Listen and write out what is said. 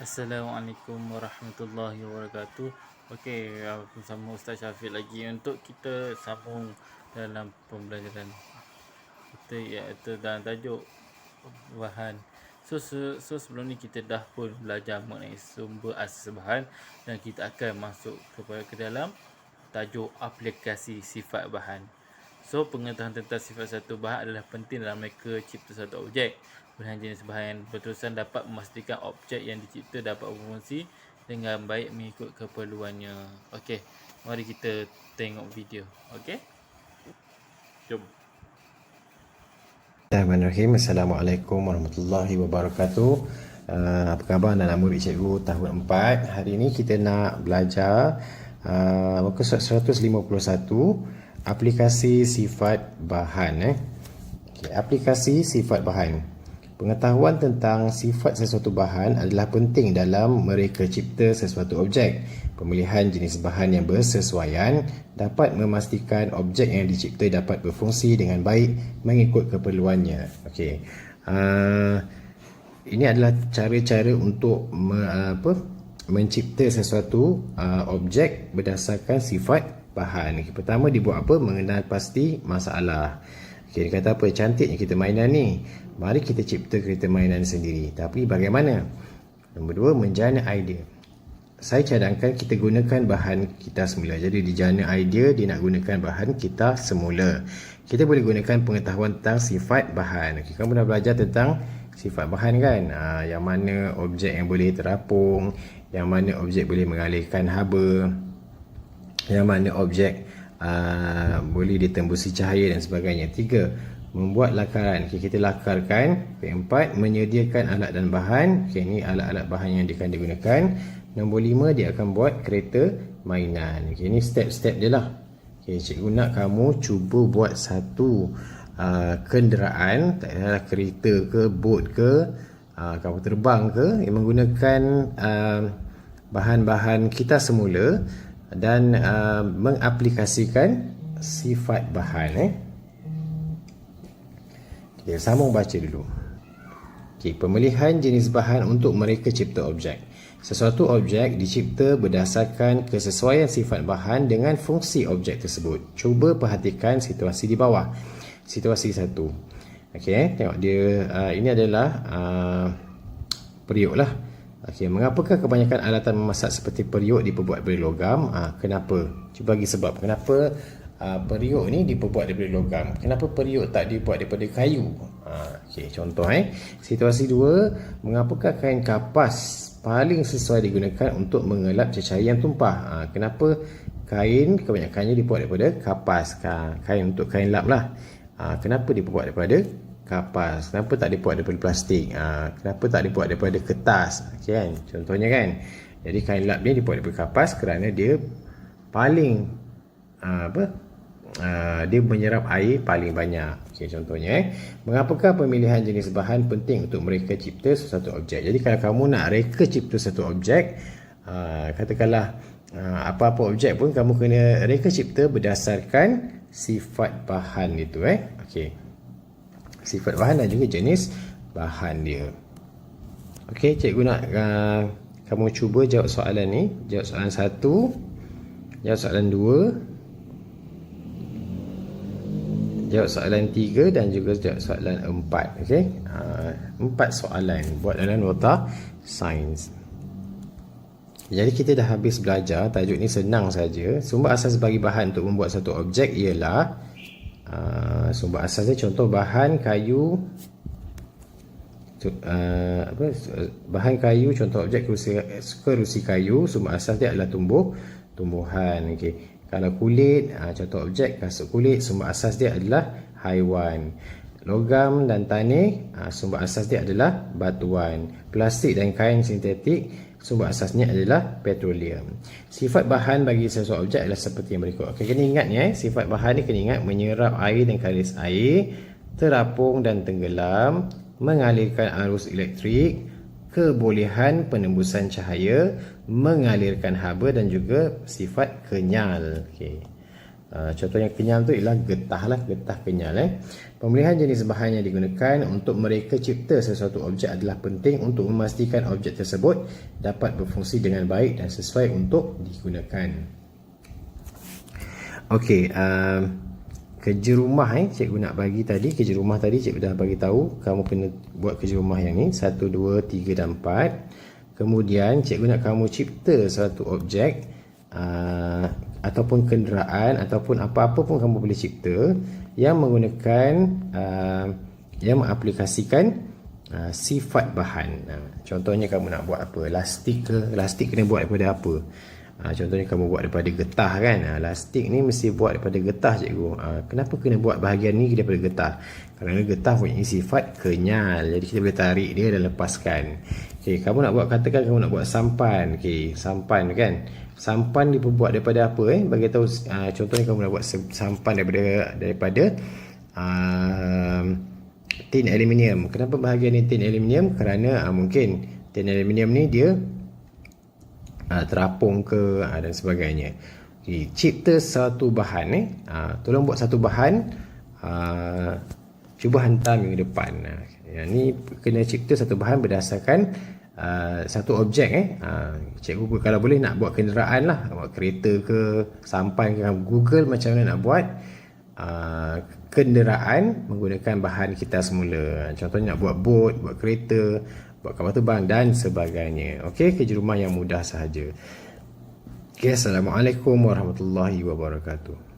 Assalamualaikum warahmatullahi wabarakatuh. Okey, bersama Ustaz Syafiq lagi untuk kita sambung dalam pembelajaran kita, iaitu dalam tajuk bahan. So sebelum ni kita dah pun belajar mengenai sumber asas bahan dan kita akan masuk ke dalam tajuk aplikasi sifat bahan. So pengetahuan tentang sifat satu bahan adalah penting dalam mereka cipta satu objek. Pilihan jenis bahan yang berterusan dapat memastikan objek yang dicipta dapat berfungsi dengan baik mengikut keperluannya. Okey, mari kita tengok video. Okey, jom. Bismillahirrahmanirrahim. Assalamualaikum warahmatullahi wabarakatuh. Apa khabar anak-anak murid cikgu tahun 4? Hari ini kita nak belajar muka surat 151, aplikasi sifat bahan. Okay, aplikasi sifat bahan. Pengetahuan tentang sifat sesuatu bahan adalah penting dalam mereka cipta sesuatu objek. Pemilihan jenis bahan yang bersesuaian dapat memastikan objek yang dicipta dapat berfungsi dengan baik mengikut keperluannya. Okey. Ini adalah cara-cara untuk mencipta sesuatu objek berdasarkan sifat bahan. Okay, pertama dibuat apa? Mengenal pasti masalah. Okay, dia kata apa? Cantiknya kita mainan ni. Mari kita cipta kereta mainan sendiri. Tapi bagaimana? Nombor 2, menjana idea. Saya cadangkan kita gunakan bahan kita semula. Jadi di jana idea dia nak gunakan bahan kita semula. Kita boleh gunakan pengetahuan tentang sifat bahan. Okay, kamu dah belajar tentang sifat bahan kan? Yang mana objek yang boleh terapung, yang mana objek boleh mengalirkan haba, yang mana objek boleh ditembusi cahaya dan sebagainya. 3, membuat lakaran. Okay, kita lakarkan. 4, menyediakan alat dan bahan. Okay, ini alat-alat bahan yang akan digunakan. Nombor 5, dia akan buat kereta mainan. Okay, ini step-step dia lah. Okay, cikgu nak kamu cuba buat satu kenderaan, tak kira kereta ke, bot ke, kapal terbang ke, yang menggunakan bahan-bahan kita semula dan mengaplikasikan sifat bahan. Okay, sambung baca dulu. Okay, pemilihan jenis bahan untuk mereka cipta objek. Sesuatu objek dicipta berdasarkan kesesuaian sifat bahan dengan fungsi objek tersebut. Cuba perhatikan situasi di bawah. Situasi 1. Okey, tengok dia, ini adalah periuk lah. Okey, mengapakah kebanyakan alatan memasak seperti periuk diperbuat dari logam? Kenapa? Cuba bagi sebab. Kenapa periuk ni diperbuat daripada logam? Kenapa periuk tak dibuat daripada kayu? Okey, contoh situasi 2, mengapakah kain kapas paling sesuai digunakan untuk mengelap cecair yang tumpah? Kenapa kain kebanyakannya dibuat daripada kapas? Kain untuk kain lap lah. Kenapa dibuat daripada kapas? Kenapa tak dibuat daripada plastik? Kenapa tak dibuat daripada kertas? Okay, kan? Contohnya kan. Jadi kain lap ni dibuat daripada kapas kerana dia paling dia menyerap air paling banyak. Okay, contohnya mengapakah pemilihan jenis bahan penting untuk mereka cipta sesuatu objek? Jadi kalau kamu nak reka cipta satu objek, katakanlah apa-apa objek pun kamu kena reka cipta berdasarkan sifat bahan itu. Okey, sifat bahan dan juga jenis bahan dia. Okey, cikgu nak kamu cuba jawab soalan ni. Jawab soalan 1, jawab soalan 2, jawab soalan 3 dan juga jawab soalan 4. Okey, 4 soalan buat dalam nota sains. Jadi kita dah habis belajar. Tajuk ni senang saja. Sumber asas bagi bahan untuk membuat satu objek ialah sumber asasnya, contoh bahan kayu, bahan kayu, contoh objek kerusi kayu. Sumber asas dia adalah tumbuhan. Okey, kalau kulit, contoh objek kasut kulit. Sumber asas dia adalah haiwan. Logam dan tanah, sumber asas dia adalah batuan. Plastik dan kain sintetik, sumber asasnya adalah petroleum. Sifat bahan bagi sesuatu objek adalah seperti yang berikut. Okey, kena ingat ni sifat bahan ni kena ingat: menyerap air dan kalis air, terapung dan tenggelam, mengalirkan arus elektrik, kebolehan penembusan cahaya, mengalirkan haba dan juga sifat kenyal. Okey. Contoh yang kenyal tu ialah getah lah, getah kenyal. Pemilihan jenis bahan yang digunakan untuk mereka cipta sesuatu objek adalah penting untuk memastikan objek tersebut dapat berfungsi dengan baik dan sesuai untuk digunakan. Okey, kerja rumah cikgu nak bagi tadi, kerja rumah tadi cikgu dah bagi tahu kamu kena buat kerja rumah yang ni 1, 2, 3 dan 4. Kemudian cikgu nak kamu cipta satu objek ataupun kenderaan ataupun apa-apa pun kamu boleh cipta yang menggunakan yang mengaplikasikan sifat bahan. Contohnya kamu nak buat apa? Lastik ke? Lastik kena buat daripada apa? Contohnya kamu buat daripada getah kan. Lastik ni mesti buat daripada getah cikgu. Kenapa kena buat bahagian ni daripada getah? Kerana getah punya sifat kenyal. Jadi kita boleh tarik dia dan lepaskan. Okey, kamu nak buat, katakan kamu nak buat sampan. Okey, sampan kan. Sampan dibuat daripada apa bagi tahu, contohnya kamu nak buat sampan daripada tin aluminium. Kenapa bahagian ni tin aluminium? Kerana mungkin tin aluminium ni dia terapung ke dan sebagainya. Okay, cipta satu bahan tolong buat satu bahan, cuba hantar minggu depan. Yang ni kena cipta satu bahan berdasarkan satu objek. Cikgu kalau boleh nak buat kenderaan lah, buat kereta ke, sampan ke, Google macam mana nak buat kenderaan menggunakan bahan kita semula. Contohnya nak buat bot, buat kereta, buat kapal terbang dan sebagainya. Okey, kerja rumah yang mudah sahaja. Okey, Assalamualaikum warahmatullahi wabarakatuh.